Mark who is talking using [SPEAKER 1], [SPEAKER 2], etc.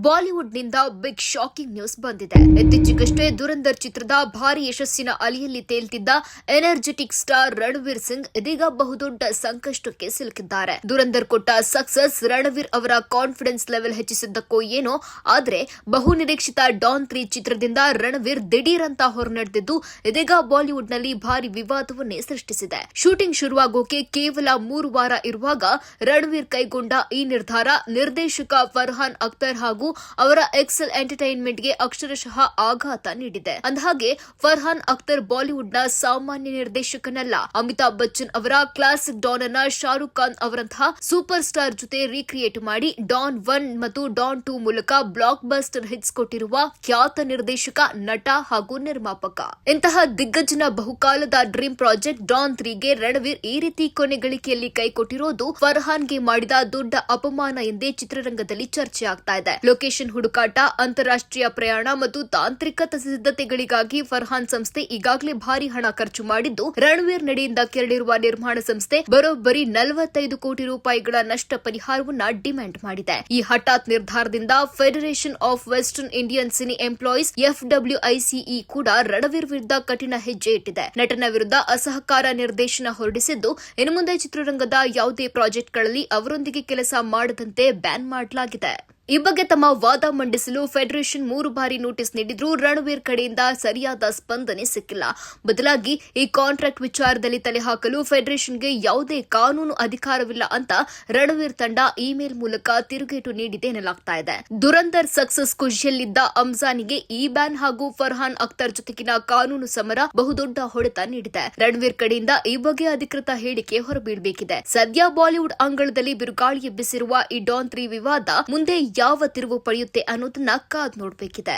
[SPEAKER 1] ಬಾಲಿವುಡ್ನಿಂದ big shocking news ಬಂದಿದೆ. ಇತ್ತೀಚೆಗಷ್ಟೇ ದುರಂದರ್ ಚಿತ್ರದ ಭಾರಿ ಯಶಸ್ಸಿನ ಅಲೆಯಲ್ಲಿ ತೇಲ್ತಿದ್ದ ಎನರ್ಜೆಟಿಕ್ ಸ್ಟಾರ್ ರಣವೀರ್ ಸಿಂಗ್ ಇದೀಗ ಬಹುದೊಡ್ಡ ಸಂಕಷ್ಟಕ್ಕೆ ಸಿಲುಕಿದ್ದಾರೆ. ದುರಂದರ್ ಕೊಟ್ಟ ಸಕ್ಸಸ್ ರಣವೀರ್ ಅವರ ಕಾನ್ಫಿಡೆನ್ಸ್ ಲೆವೆಲ್ ಹೆಚ್ಚಿಸಿದ್ದಕ್ಕೋ ಏನೋ, ಆದ್ರೆ ಬಹುನಿರೀಕ್ಷಿತ ಡಾನ್ 3 ಚಿತ್ರದಿಂದ ರಣವೀರ್ ದಿಢೀರ್ ಅಂತ ಹೊರನಡೆದಿದ್ದು ಇದೀಗ ಬಾಲಿವುಡ್ನಲ್ಲಿ ಭಾರಿ ವಿವಾದವನ್ನೇ ಸೃಷ್ಟಿಸಿದೆ. ಶೂಟಿಂಗ್ ಶುರುವಾಗೋಕೆ ಕೇವಲ 3 ವಾರ ಇರುವಾಗ ರಣವೀರ್ ಕೈಗೊಂಡ ಈ ನಿರ್ಧಾರ ನಿರ್ದೇಶಕ ಫರ್ಹಾನ್ ಅಖ್ತರ್ ಹಾಗೂ ಅವರ ಎಕ್ಸೆಲ್ ಎಂಟರ್ಟೈನ್ಮೆಂಟ್ಗೆ ಅಕ್ಷರಶಃ ಆಘಾತ ನೀಡಿದೆ. ಅಂದಹಾಗೆ ಫರ್ಹಾನ್ ಅಖ್ತರ್ ಬಾಲಿವುಡ್ನ ಸಾಮಾನ್ಯ ನಿರ್ದೇಶಕನಲ್ಲ. ಅಮಿತಾಬ್ ಬಚ್ಚನ್ ಅವರ ಕ್ಲಾಸಿಕ್ ಡಾನ್ ಅನ್ನ ಶಾರುಖ್ ಖಾನ್ ಅವರಂತಹ ಸೂಪರ್ ಸ್ಟಾರ್ ಜೊತೆ ರೀಕ್ರಿಯೇಟ್ ಮಾಡಿ ಡಾನ್ 1 ಮತ್ತು ಡಾನ್ 2 ಮೂಲಕ ಬ್ಲಾಕ್ ಬಸ್ಟರ್ ಹಿಟ್ಸ್ ಕೊಟ್ಟಿರುವ ಖ್ಯಾತ ನಿರ್ದೇಶಕ, ನಟ ಹಾಗೂ ನಿರ್ಮಾಪಕ. ಇಂತಹ ದಿಗ್ಗಜನ ಬಹುಕಾಲದ ಡ್ರೀಮ್ ಪ್ರಾಜೆಕ್ಟ್ ಡಾನ್ 3ಗೆ ರಣವೀರ್ ಈ ರೀತಿ ಕೊನೆ ಗಳಿಕೆಯಲ್ಲಿ ಕೈ ಕೊಟ್ಟಿರೋದು ಫರ್ಹಾನ್ಗೆ ಮಾಡಿದ ದೊಡ್ಡ ಅಪಮಾನ ಎಂದೇ ಚಿತ್ರರಂಗದಲ್ಲಿ ಚರ್ಚೆ ಆಗ್ತಾ ಇದೆ. ಲೊಕೇಶನ್ ಹುಡುಕಾಟ, ಅಂತಾರಾಷ್ಟ್ರೀಯ ಪ್ರಯಾಣ ಮತ್ತು ತಾಂತ್ರಿಕ ಸಿದ್ಧತೆಗಳಿಗಾಗಿ ಫರ್ಹಾನ್ ಸಂಸ್ಥೆ ಈಗಾಗಲೇ ಭಾರಿ ಹಣ ಖರ್ಚು ಮಾಡಿದ್ದು, ರಣವೀರ್ ನಡೆಯಿಂದ ಕೆರಳಿರುವ ನಿರ್ಮಾಣ ಸಂಸ್ಥೆ ಬರೋಬ್ಬರಿ 45 ಕೋಟಿ ರೂಪಾಯಿಗಳ ನಷ್ಟ ಪರಿಹಾರವನ್ನ ಡಿಮ್ಯಾಂಡ್ ಮಾಡಿದೆ. ಈ ಹಠಾತ್ ನಿರ್ಧಾರದಿಂದ federation of western Indian cine employees FWICE ಕೂಡ ರಣವೀರ್ ವಿರುದ್ಧ ಕಠಿಣ ಹೆಜ್ಜೆ ಇಟ್ಟಿದೆ. ನಟನ ವಿರುದ್ಧ ಅಸಹಕಾರ ನಿರ್ದೇಶನ ಹೊರಡಿಸಿದ್ದು, ಇನ್ನು ಮುಂದೆ ಚಿತ್ರರಂಗದ ಯಾವುದೇ ಪ್ರಾಜೆಕ್ಟ್ಗಳಲ್ಲಿ ಅವರೊಂದಿಗೆ ಕೆಲಸ ಮಾಡದಂತೆ ಬ್ಯಾನ್ ಮಾಡಲಾಗಿದೆ. ಈ ಬಗ್ಗೆ ತಮ್ಮ ವಾದ ಮಂಡಿಸಲು ಫೆಡರೇಷನ್ 3 ಬಾರಿ ನೋಟಿಸ್ ನೀಡಿದ್ರೂ ರಣವೀರ್ ಕಡೆಯಿಂದ ಸರಿಯಾದ ಸ್ಪಂದನೆ ಸಿಕ್ಕಿಲ್ಲ. ಬದಲಾಗಿ ಈ ಕಾಂಟ್ರಾಕ್ಟ್ ವಿಚಾರದಲ್ಲಿ ತಲೆ ಹಾಕಲು ಫೆಡರೇಷನ್ಗೆ ಯಾವುದೇ ಕಾನೂನು ಅಧಿಕಾರವಿಲ್ಲ ಅಂತ ರಣವೀರ್ ತಂಡ ಇಮೇಲ್ ಮೂಲಕ ತಿರುಗೇಟು ನೀಡಿದೆ ಎನ್ನಲಾಗ್ತಾ ಇದೆ. ದುರಂದರ್ ಸಕ್ಸಸ್ ಖುಷಿಯಲ್ಲಿದ್ದ ಅಂಜಾನಿಗೆ ಈ ಬ್ಯಾನ್ ಹಾಗೂ ಫರ್ಹಾನ್ ಅಖ್ತರ್ ಜೊತೆಗಿನ ಕಾನೂನು ಸಮರ ಬಹುದೊಡ್ಡ ಹೊಡೆತ ನೀಡಿದೆ. ರಣವೀರ್ ಕಡೆಯಿಂದ ಈ ಬಗ್ಗೆ ಅಧಿಕೃತ ಹೇಳಿಕೆ ಹೊರಬೀಳಬೇಕಿದೆ. ಸದ್ಯ ಬಾಲಿವುಡ್ ಅಂಗಳದಲ್ಲಿ ಬಿರುಗಾಳಿ ಎಬ್ಬಿಸಿರುವ ಈ ಡಾನ್ 3 ವಿವಾದ ಮುಂದೆ ಯಾವ ತಿರುವು ಪಡೆಯುತ್ತೆ ಅನ್ನೋದನ್ನ ಕಾದ್ ನೋಡಬೇಕಿದೆ.